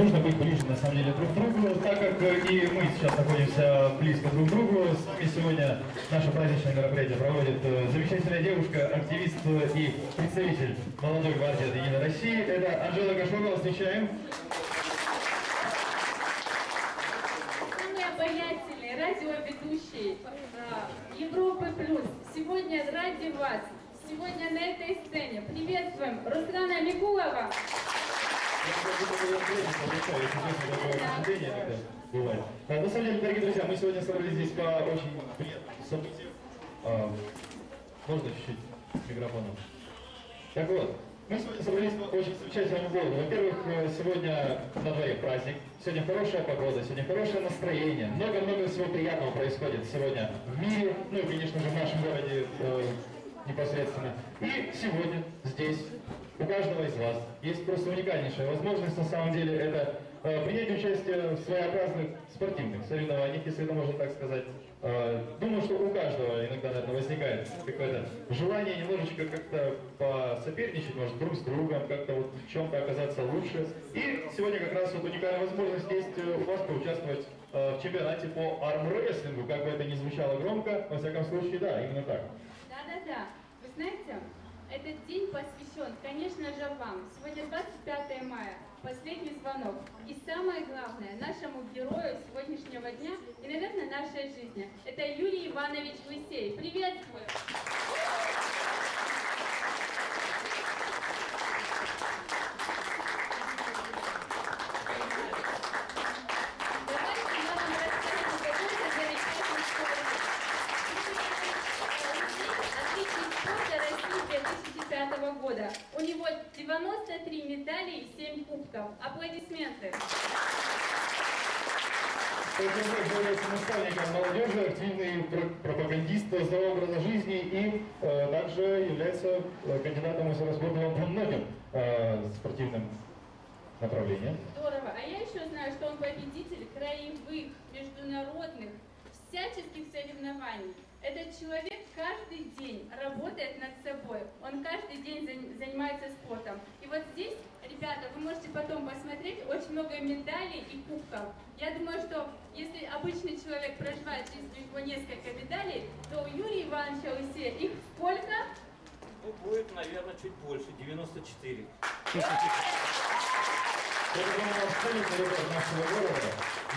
нужно быть ближе, на самом деле, друг к другу, так как и мы сейчас находимся близко друг к другу. С нами сегодня наше праздничное мероприятие проводит замечательная девушка, активист и представитель молодой гвардии от Единой России. Это Анжела Кашурова. Встречаем. Самый обаятельный радиоведущий Европы Плюс. Сегодня ради вас. Сегодня на этой сцене приветствуем Руслана Микулова. На самом деле, дорогие друзья, мы сегодня собрались здесь по очень приятному событию. Можно чуть-чуть микрофоном? Так вот, мы сегодня собрались по очень замечательному поводу. Во-первых, сегодня на дворе праздник, сегодня хорошая погода, сегодня хорошее настроение. Много-много всего приятного происходит сегодня в мире, ну и, конечно же, в нашем городе непосредственно. И сегодня здесь у каждого из вас есть просто уникальнейшая возможность, на самом деле, это принять участие в своеобразных спортивных соревнованиях, если это можно так сказать. Думаю, что у каждого иногда, наверное, возникает какое-то желание немножечко как-то посоперничать, может, друг с другом, как-то вот в чем-то оказаться лучше. И сегодня как раз вот уникальная возможность есть у вас поучаствовать в чемпионате по армрестлингу, как бы это ни звучало громко, во всяком случае, да, именно так. Да-да-да. Вы знаете, этот день посвящен, конечно же, вам. Сегодня 25 мая, последний звонок. И самое главное, нашему герою сегодняшнего дня и, наверное, нашей жизни. Это Юрий Иванович Лысей. Приветствую! Года. У него 93 медали и 7 кубков. Аплодисменты. Он является наставником молодежи, активный пропагандист здорового образа жизни и также является кандидатом мастера спорта по многим спортивным направлениям. Здорово. А я еще знаю, что он победитель краевых, международных, всяческих соревнований. Этот человек каждый день работает над собой, он каждый день занимается спортом. И вот здесь, ребята, вы можете потом посмотреть, очень много медалей и кубков. Я думаю, что если обычный человек проживает жизнь, у него несколько медалей, то у Юрия Ивановича Лысея их сколько? Ну, будет, наверное, чуть больше, 94.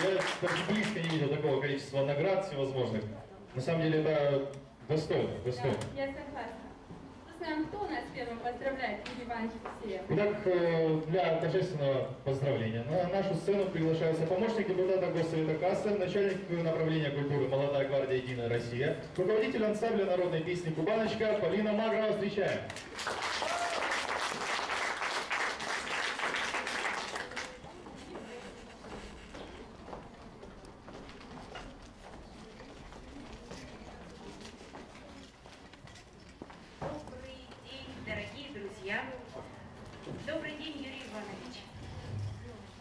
Я даже близко не видел такого количества наград всевозможных. На самом деле это достойно. Да, я согласна. Руслан, кто у нас первым поздравляет Юрия Ивановича Лысея? Итак, для торжественного поздравления на нашу сцену приглашается помощник депутата Госсовета Кассы, начальник направления культуры «Молодая гвардия. Единая Россия», руководитель ансамбля народной песни «Кубаночка» Полина Магрова. Встречаем! Дорогие друзья, добрый день, Юрий Иванович.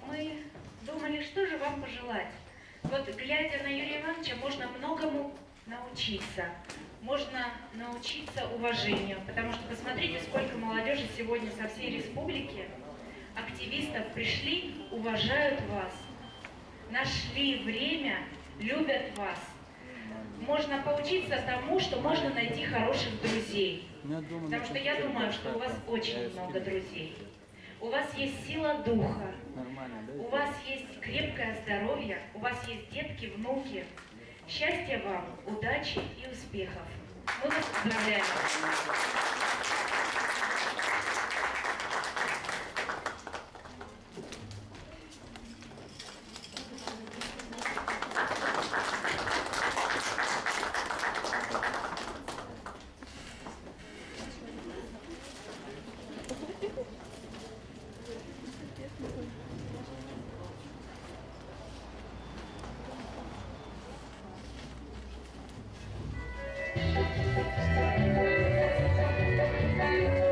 Мы думали, что же вам пожелать. Вот, глядя на Юрия Ивановича, можно многому научиться. Можно научиться уважению, потому что посмотрите, сколько молодежи сегодня со всей республики, активистов пришли, уважают вас, нашли время, любят вас. Можно поучиться тому, что можно найти хороших друзей. Потому что я думаю, что у вас очень много друзей. У вас есть сила духа, у вас есть крепкое здоровье, у вас есть детки, внуки. Счастья вам, удачи и успехов. Мы вас поздравляем. Thank you.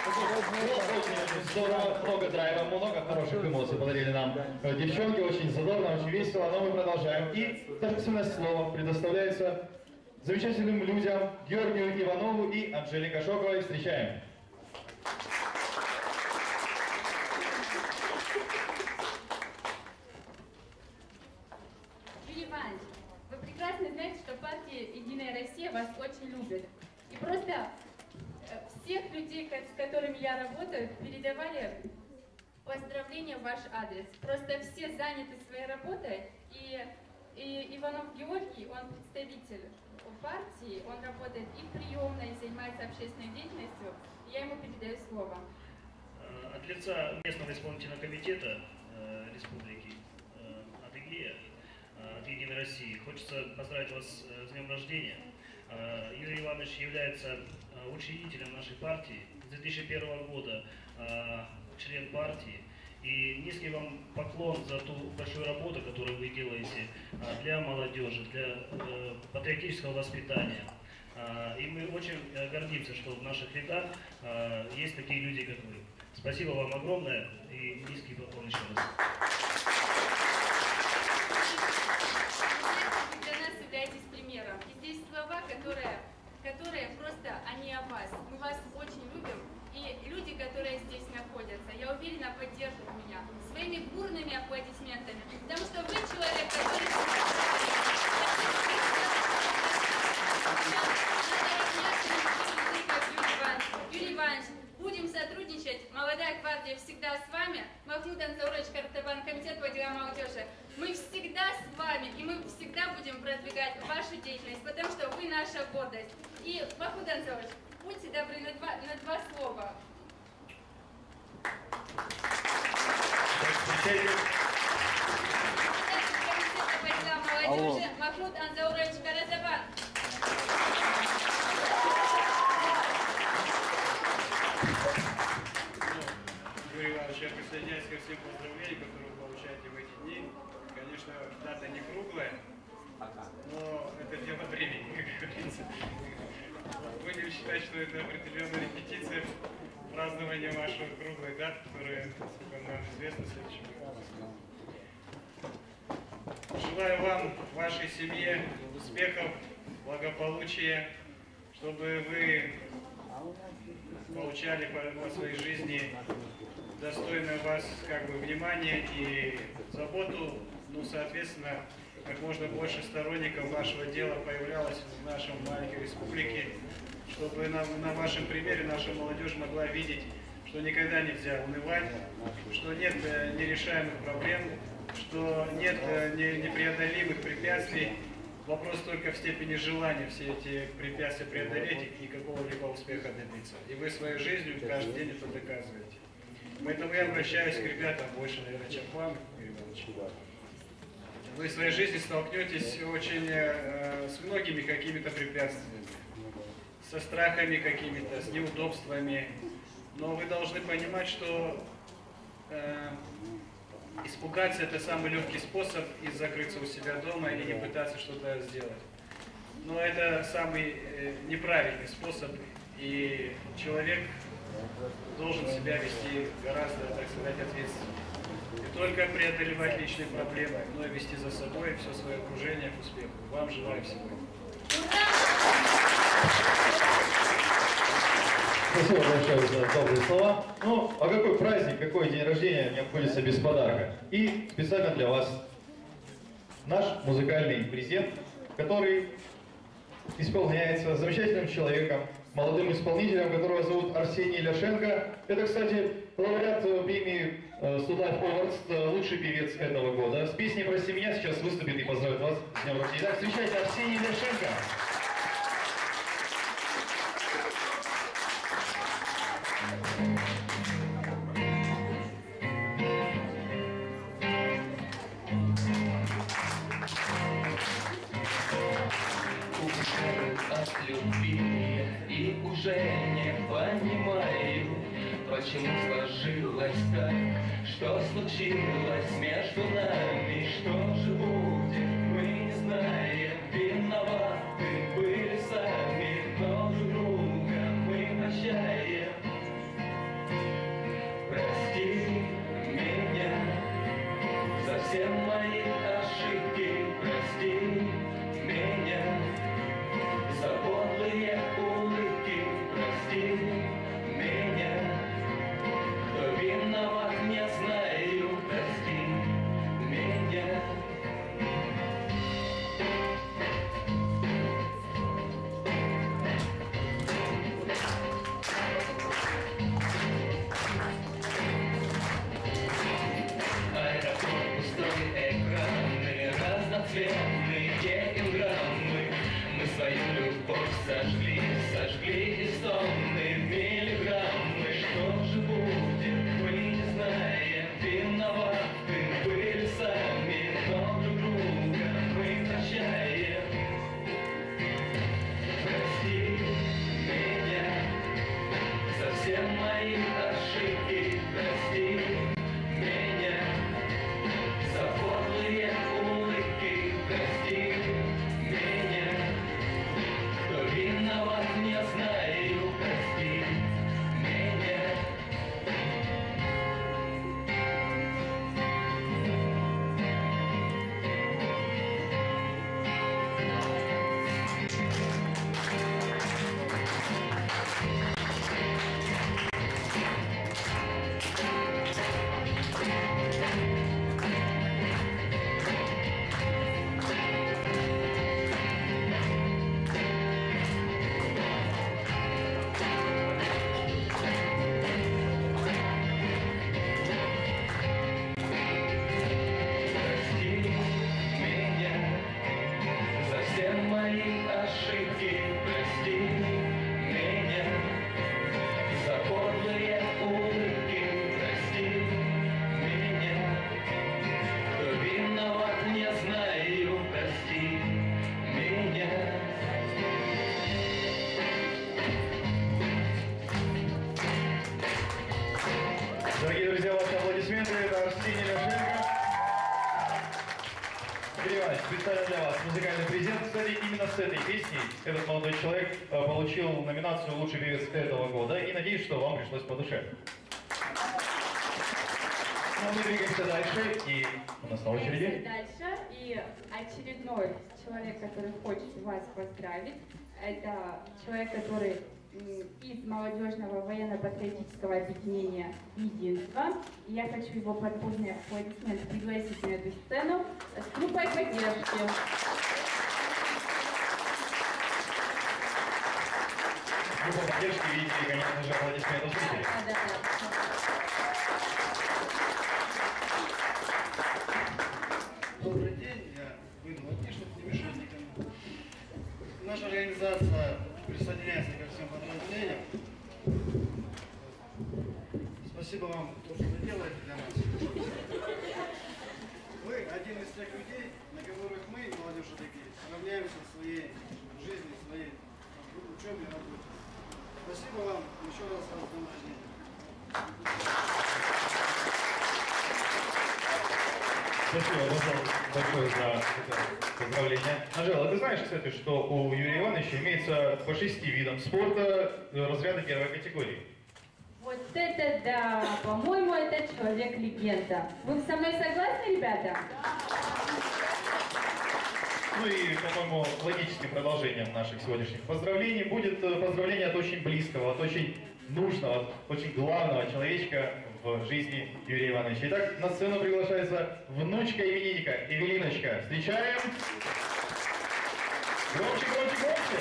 Очень здорово, много драйва, много хороших эмоций подарили нам девчонки, очень задорно, очень весело, но мы продолжаем. И торжественное слово предоставляется замечательным людям Георгию Иванову и Анжеле Кашоковой. Встречаем. Юрий Иванович, вы прекрасно знаете, что партия «Единая Россия» вас очень любит. И просто всех людей, с которыми я работаю, передавали поздравления в ваш адрес. Просто все заняты своей работой, и Иванов Георгий, он представитель партии, он работает и в приемной, и занимается общественной деятельностью. Я ему передаю слово. От лица местного исполнительного комитета республики Адыгея, от «Единой России», хочется поздравить вас с днем рождения. Юрий Иванович является учредителем нашей партии, с 2001 года член партии. И низкий вам поклон за ту большую работу, которую вы делаете для молодежи, для патриотического воспитания. И мы очень гордимся, что в наших рядах есть такие люди, как вы. Спасибо вам огромное и низкий поклон еще раз. Вы для нас являетесь примером. И здесь слова, которые просто, они о вас. Мы вас очень любим. И люди, которые здесь находятся, я уверена, поддержат меня своими бурными аплодисментами. Потому что вы человек, который... Юрий Иванович, будем сотрудничать. Молодая гвардия всегда с вами. Махмуд Ансаурович Картабан, комитет по делам молодежи. Мы всегда с вами, и мы всегда будем продвигать вашу деятельность, потому что вы наша гордость. И, Махмуд Ансаурович, будьте добры на два слова. Комитет по делам молодежи Махмуд Ансаурович Картабан. Юрий Иванович, я присоединяюсь ко всем поздравлениям, которые вы получаете в эти дни. Конечно, дата не круглая, но это дело времени, как говорится. Будем считать, что это определенная репетиция празднования вашей круглой даты, которая, насколько нам известно, в следующем году. Желаю вам, вашей семье, успехов, благополучия, чтобы вы получали по своей жизни достойное вас внимание и заботу, ну, соответственно, как можно больше сторонников вашего дела появлялось в нашем маленькой республике, чтобы на вашем примере наша молодежь могла видеть, что никогда нельзя унывать, что нет нерешаемых проблем, что нет непреодолимых препятствий. Вопрос только в степени желания все эти препятствия преодолеть и какого-либо успеха добиться. И вы своей жизнью каждый день это доказываете. Поэтому я обращаюсь к ребятам больше, наверное, чем к вам, Юрий Иванович. Вы в своей жизни столкнетесь очень с многими какими-то препятствиями, со страхами какими-то, с неудобствами. Но вы должны понимать, что испугаться — это самый легкий способ и закрыться у себя дома и не пытаться что-то сделать. Но это самый неправильный способ, и человек должен себя вести гораздо, так сказать, ответственно. Не только преодолевать личные проблемы, но и вести за собой все свое окружение к успеху. Вам желаю всего этого. Спасибо большое за добрые слова. Ну, а какой праздник, какой день рождения не обходится без подарка? И специально для вас наш музыкальный презент, который исполняется замечательным человеком, молодым исполнителем, которого зовут Арсений Ляшенко. Это, кстати, лауреат премии Studlife Awards, лучший певец этого года. С песней «Прости меня» сейчас выступит и поздравит вас с днем рождения. Итак, встречайте Арсений Ляшенко. От любви и уже не понимаю, почему сложилось так, что случилось между нами, что же будет, мы не знаем, виноваты были сами, но друг друга мы прощаем. прости меня за подлые улыбки, прости меня, кто виноват, не знаю, прости меня. Прости меня за все мои ошибки, прости меня за подлые улыбки, прости меня, кто виноват, не знаю, прости меня. Дорогие друзья, ваши аплодисменты. Это Арсений Ляшенко. Игорь Иванович, специально для вас музыкальный презент. Кстати, именно с этой песней этот молодой человек получил номинацию «Лучший певец этого года». И надеюсь, что вам пришлось по душе. Ну, а мы двигаемся дальше. И у нас на очереди. Дальше. И очередной человек, который хочет вас поздравить, это человек, который из молодежного военно-патриотического объединения «Единство». И я хочу его под бурные аплодисменты пригласить на эту сцену с группой поддержки. Группа поддержки, видите, конечно же, аплодисменты зрителей. Добрый день, я выйду от них, чтобы не мешать никому. Наша организация присоединяется ко всем подразделениям. Спасибо вам, то, что вы делаете для нас. Вы один из тех людей, на которых мы, молодежь такие, равняемся в своей жизни, в своей учебе и работе. Спасибо вам еще раз за день рождения. Спасибо большое за это поздравление. Анжела, ты знаешь, кстати, что у Юрия Ивановича имеется по 6 видам спорта разряда первой категории? Вот это да! По-моему, это человек-легенда. Вы со мной согласны, ребята? Ну и, по-моему, логическим продолжением наших сегодняшних поздравлений будет поздравление от очень близкого, от очень нужного, от очень главного человечка в жизни Юрия Ивановича. Итак, на сцену приглашается внучка именинника Эвелиночка. Встречаем! Громче, громче, громче!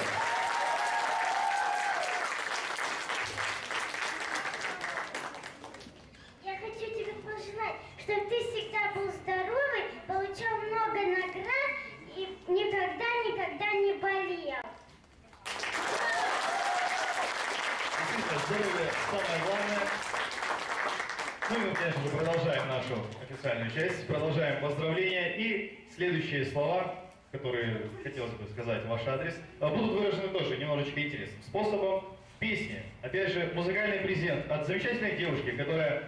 Я хочу тебе пожелать, чтобы ты всегда был здоровый, получал много наград и никогда не болел. Действительно, здоровье самое главное. Ну и мы, конечно же, продолжаем нашу официальную часть, продолжаем поздравления. И следующие слова, которые хотелось бы сказать в ваш адрес, будут выражены тоже немножечко интересным способом. Песни. Опять же, музыкальный презент от замечательной девушки, которая,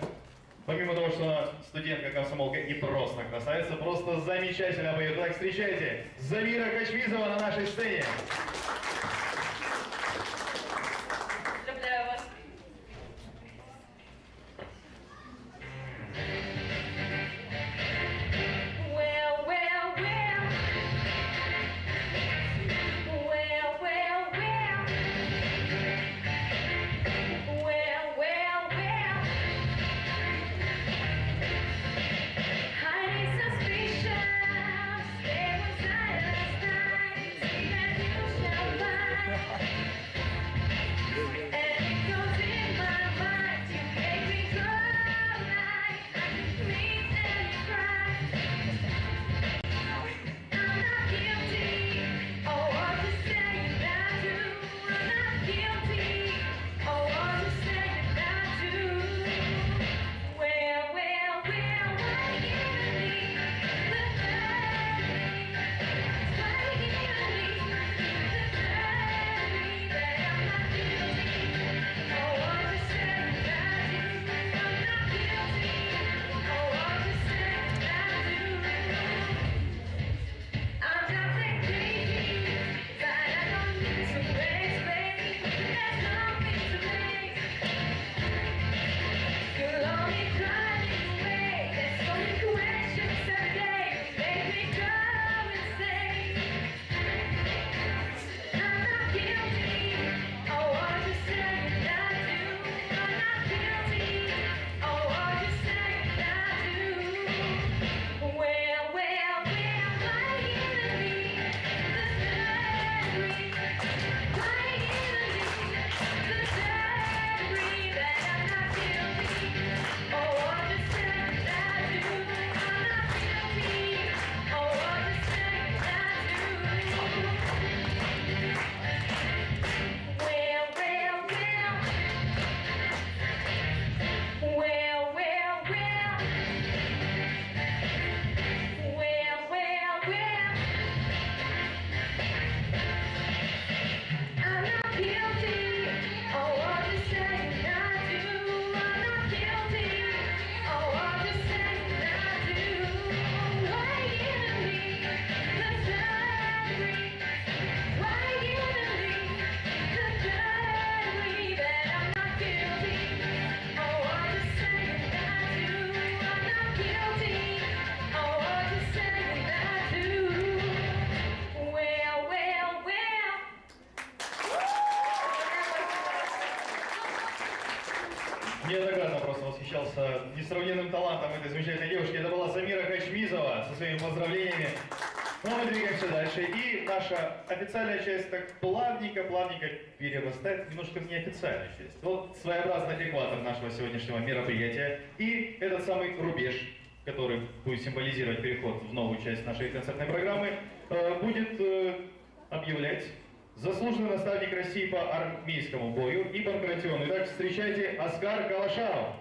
помимо того, что она студентка, комсомолка и просто красавица, просто замечательно поет. Так, встречайте, Замира Качмизова на нашей сцене. Поздравляю вас. Well, well, well. Well, well, well. Well, well, well. Hiding suspicion, stay with silence, night. See that you shall неоднократно просто восхищался несравненным талантом этой замечательной девушки. Это была Замира Хачмизова со своими поздравлениями. Ну, мы двигаемся дальше. И наша официальная часть так плавненько перерастает немножко в неофициальную часть. Вот своеобразный экватор нашего сегодняшнего мероприятия. И этот самый рубеж, который будет символизировать переход в новую часть нашей концертной программы, будет объявлять заслуженный наставник России по армейскому бою и панкратиону. Итак, встречайте Оскар Калашаров.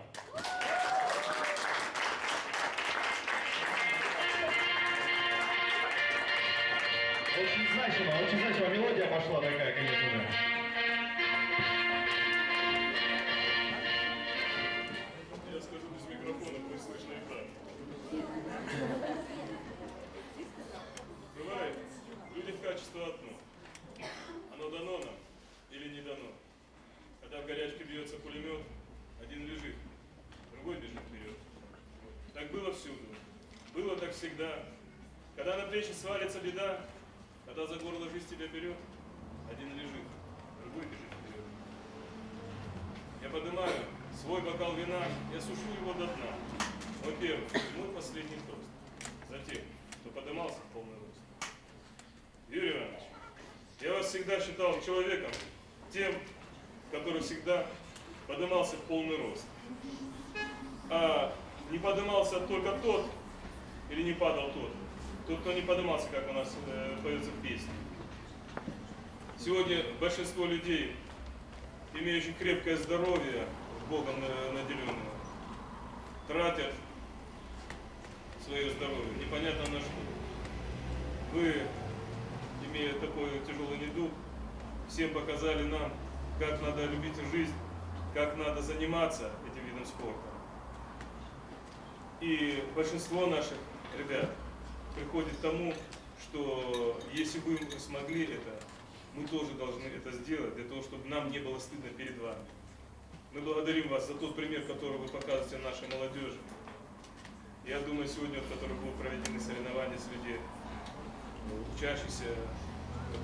Очень значима мелодия пошла такая, конечно же. Я скажу без микрофона, пусть слышно и так. Бывает, в людях качество одно. Оно дано нам или не дано. Когда в горячке бьется пулемет, один лежит, другой бежит вперед. Так было всюду. Было так всегда. Когда на плечи свалится беда, когда за горло жизнь тебя берет, один лежит, другой бежит вперед. Я поднимаю свой бокал вина, я сушу его до дна. Во-первых, мой последний тост. Затем, кто поднимался в полный рост. Юрий Иванович, я вас всегда считал человеком, тем, который всегда поднимался в полный рост. А не поднимался только тот, или не падал тот, кто не поднимался, как у нас поется в песне. Сегодня большинство людей, имеющих крепкое здоровье, Богом наделенного, тратят свое здоровье непонятно на что. Вы, имея такой тяжелый недуг, всем показали нам, как надо любить жизнь, как надо заниматься этим видом спорта. И большинство наших ребят приходит к тому, что если бы мы смогли это, мы тоже должны это сделать, для того, чтобы нам не было стыдно перед вами. Мы благодарим вас за тот пример, который вы показываете нашей молодежи. Я думаю, сегодня, которые будут проведены соревнования среди учащихся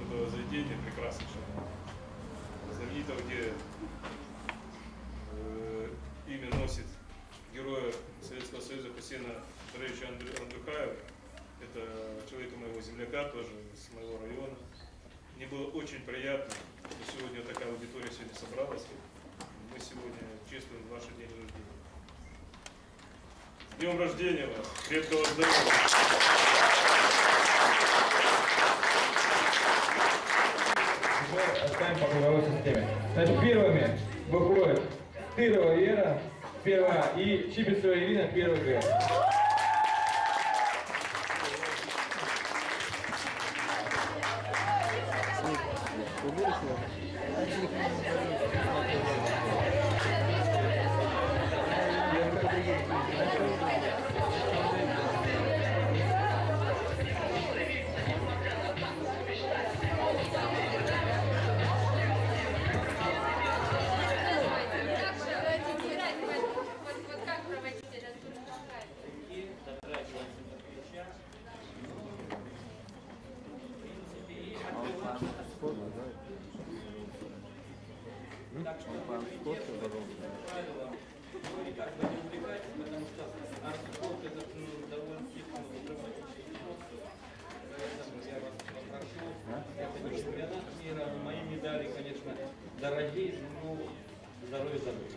этого заведения прекраснейшего, знаменитого, где имя носит героя Советского Союза Хусейна Андреевича Андрюхаева. Это человека моего земляка, тоже с моего района. Мне было очень приятно, что сегодня такая аудитория сегодня собралась. Мы сегодня чествуем ваш день рождения. С днем рождения вас! Крепкого здоровья! Мы оставим по круговой системе. Значит, первыми выходят Тырова Вера, первая, и Чиписова Ирина, первый Г. Мои медали, конечно, дорогие, но здоровье здоровье.